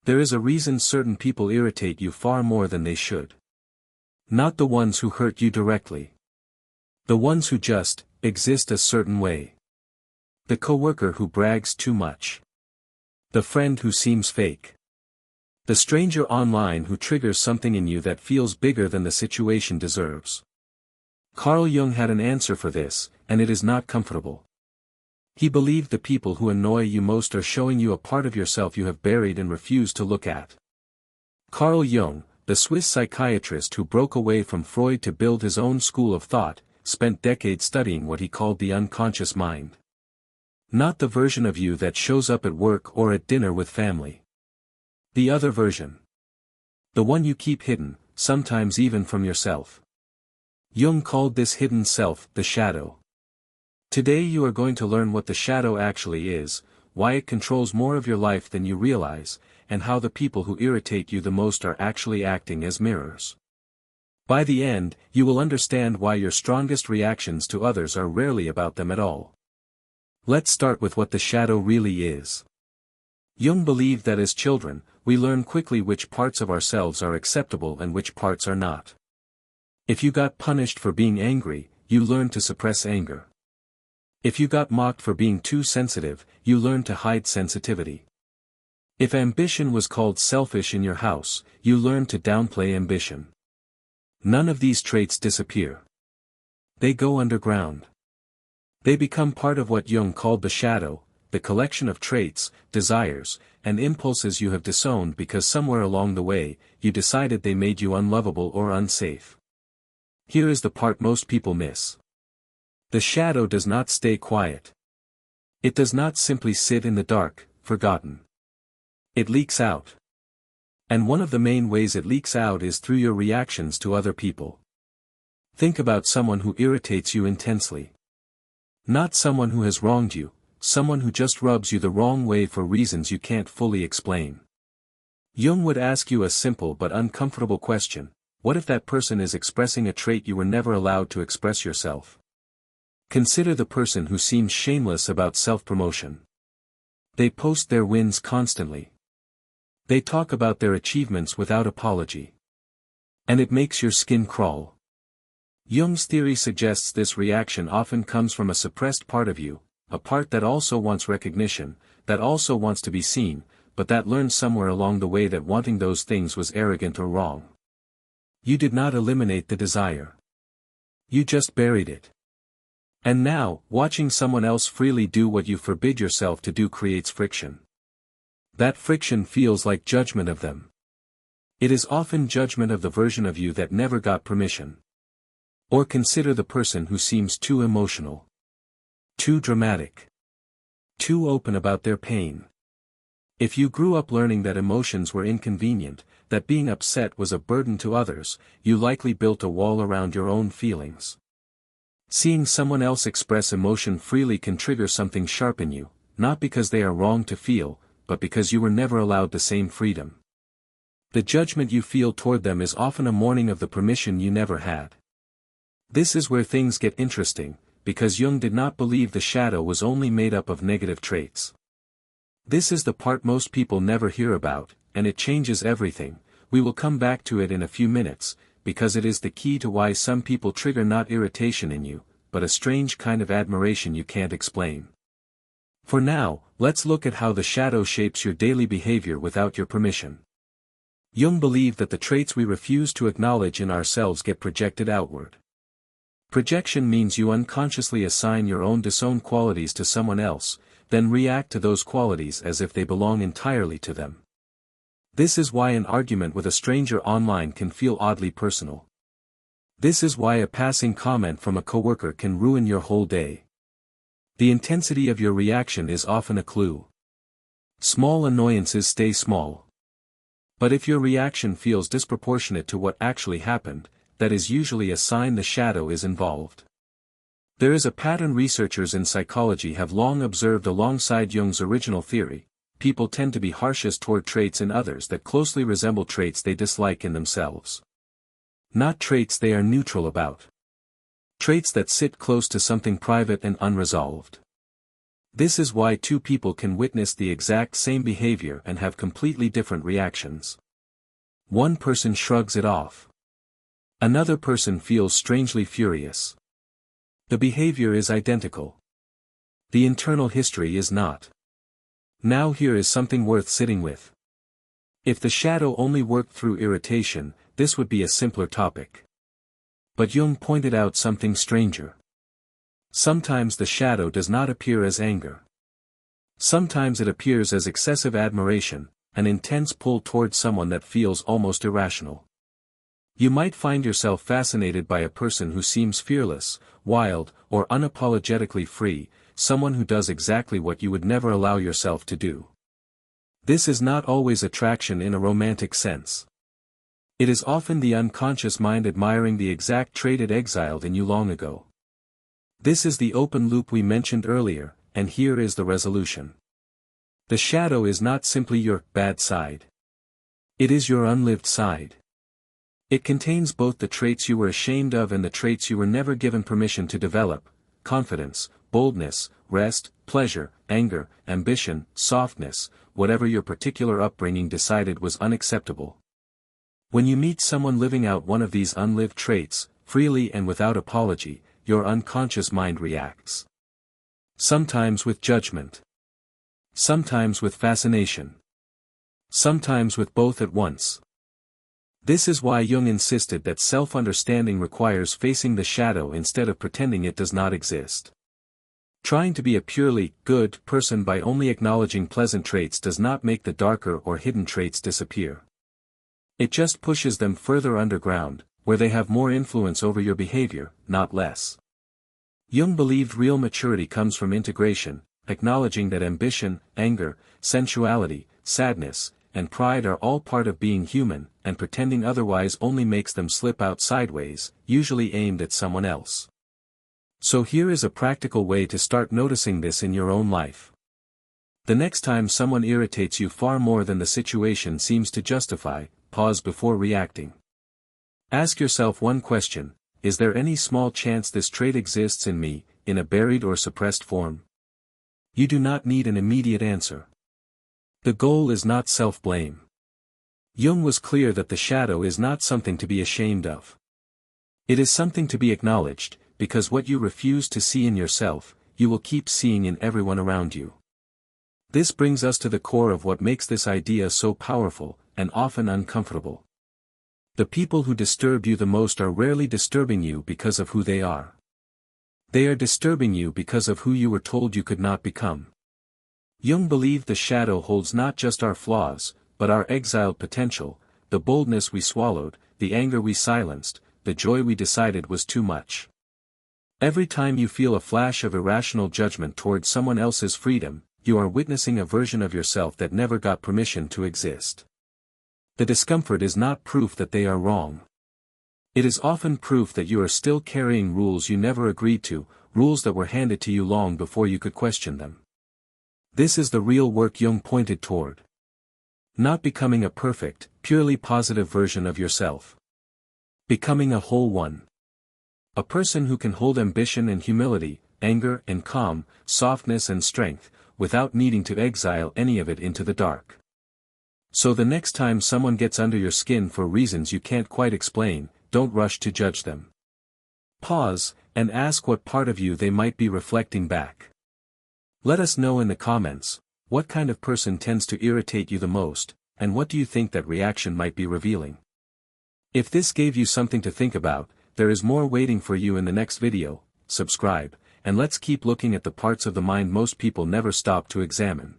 There is a reason certain people irritate you far more than they should. Not the ones who hurt you directly. The ones who just exist a certain way. The coworker who brags too much. The friend who seems fake. The stranger online who triggers something in you that feels bigger than the situation deserves. Carl Jung had an answer for this, and it is not comfortable. He believed the people who annoy you most are showing you a part of yourself you have buried and refused to look at. Carl Jung, the Swiss psychiatrist who broke away from Freud to build his own school of thought, spent decades studying what he called the unconscious mind. Not the version of you that shows up at work or at dinner with family. The other version. The one you keep hidden, sometimes even from yourself. Jung called this hidden self the shadow. Today you are going to learn what the shadow actually is, why it controls more of your life than you realize, and how the people who irritate you the most are actually acting as mirrors. By the end, you will understand why your strongest reactions to others are rarely about them at all. Let's start with what the shadow really is. Jung believed that as children, we learn quickly which parts of ourselves are acceptable and which parts are not. If you got punished for being angry, you learned to suppress anger. If you got mocked for being too sensitive, you learned to hide sensitivity. If ambition was called selfish in your house, you learned to downplay ambition. None of these traits disappear. They go underground. They become part of what Jung called the shadow, the collection of traits, desires, and impulses you have disowned because somewhere along the way, you decided they made you unlovable or unsafe. Here is the part most people miss. The shadow does not stay quiet. It does not simply sit in the dark, forgotten. It leaks out. And one of the main ways it leaks out is through your reactions to other people. Think about someone who irritates you intensely. Not someone who has wronged you, someone who just rubs you the wrong way for reasons you can't fully explain. Jung would ask you a simple but uncomfortable question: what if that person is expressing a trait you were never allowed to express yourself? Consider the person who seems shameless about self-promotion. They post their wins constantly. They talk about their achievements without apology. And it makes your skin crawl. Jung's theory suggests this reaction often comes from a suppressed part of you, a part that also wants recognition, that also wants to be seen, but that learned somewhere along the way that wanting those things was arrogant or wrong. You did not eliminate the desire. You just buried it. And now, watching someone else freely do what you forbid yourself to do creates friction. That friction feels like judgment of them. It is often judgment of the version of you that never got permission. Or consider the person who seems too emotional. Too dramatic. Too open about their pain. If you grew up learning that emotions were inconvenient, that being upset was a burden to others, you likely built a wall around your own feelings. Seeing someone else express emotion freely can trigger something sharp in you, not because they are wrong to feel, but because you were never allowed the same freedom. The judgment you feel toward them is often a mourning of the permission you never had. This is where things get interesting, because Jung did not believe the shadow was only made up of negative traits. This is the part most people never hear about, and it changes everything. We will come back to it in a few minutes, because it is the key to why some people trigger not irritation in you, but a strange kind of admiration you can't explain. For now, let's look at how the shadow shapes your daily behavior without your permission. Jung believed that the traits we refuse to acknowledge in ourselves get projected outward. Projection means you unconsciously assign your own disowned qualities to someone else, then react to those qualities as if they belong entirely to them. This is why an argument with a stranger online can feel oddly personal. This is why a passing comment from a coworker can ruin your whole day. The intensity of your reaction is often a clue. Small annoyances stay small. But if your reaction feels disproportionate to what actually happened, that is usually a sign the shadow is involved. There is a pattern researchers in psychology have long observed alongside Jung's original theory: people tend to be harshest toward traits in others that closely resemble traits they dislike in themselves. Not traits they are neutral about. Traits that sit close to something private and unresolved. This is why two people can witness the exact same behavior and have completely different reactions. One person shrugs it off. Another person feels strangely furious. The behavior is identical. The internal history is not. Now here is something worth sitting with. If the shadow only worked through irritation, this would be a simpler topic. But Jung pointed out something stranger. Sometimes the shadow does not appear as anger. Sometimes it appears as excessive admiration, an intense pull towards someone that feels almost irrational. You might find yourself fascinated by a person who seems fearless, wild, or unapologetically free, someone who does exactly what you would never allow yourself to do. This is not always attraction in a romantic sense. It is often the unconscious mind admiring the exact trait it exiled in you long ago. This is the open loop we mentioned earlier, and here is the resolution. The shadow is not simply your bad side. It is your unlived side. It contains both the traits you were ashamed of and the traits you were never given permission to develop: confidence, boldness, rest, pleasure, anger, ambition, softness, whatever your particular upbringing decided was unacceptable. When you meet someone living out one of these unlived traits, freely and without apology, your unconscious mind reacts. Sometimes with judgment. Sometimes with fascination. Sometimes with both at once. This is why Jung insisted that self-understanding requires facing the shadow instead of pretending it does not exist. Trying to be a purely good person by only acknowledging pleasant traits does not make the darker or hidden traits disappear. It just pushes them further underground, where they have more influence over your behavior, not less. Jung believed real maturity comes from integration, acknowledging that ambition, anger, sensuality, sadness, and pride are all part of being human, and pretending otherwise only makes them slip out sideways, usually aimed at someone else. So here is a practical way to start noticing this in your own life. The next time someone irritates you far more than the situation seems to justify, pause before reacting. Ask yourself one question: is there any small chance this trait exists in me, in a buried or suppressed form? You do not need an immediate answer. The goal is not self-blame. Jung was clear that the shadow is not something to be ashamed of. It is something to be acknowledged, because what you refuse to see in yourself, you will keep seeing in everyone around you. This brings us to the core of what makes this idea so powerful, and often uncomfortable. The people who disturb you the most are rarely disturbing you because of who they are. They are disturbing you because of who you were told you could not become. Jung believed the shadow holds not just our flaws, but our exiled potential, the boldness we swallowed, the anger we silenced, the joy we decided was too much. Every time you feel a flash of irrational judgment towards someone else's freedom, you are witnessing a version of yourself that never got permission to exist. The discomfort is not proof that they are wrong. It is often proof that you are still carrying rules you never agreed to, rules that were handed to you long before you could question them. This is the real work Jung pointed toward. Not becoming a perfect, purely positive version of yourself. Becoming a whole one. A person who can hold ambition and humility, anger and calm, softness and strength, without needing to exile any of it into the dark. So the next time someone gets under your skin for reasons you can't quite explain, don't rush to judge them. Pause, and ask what part of you they might be reflecting back. Let us know in the comments, what kind of person tends to irritate you the most, and what do you think that reaction might be revealing? If this gave you something to think about, there is more waiting for you in the next video. Subscribe, and let's keep looking at the parts of the mind most people never stop to examine.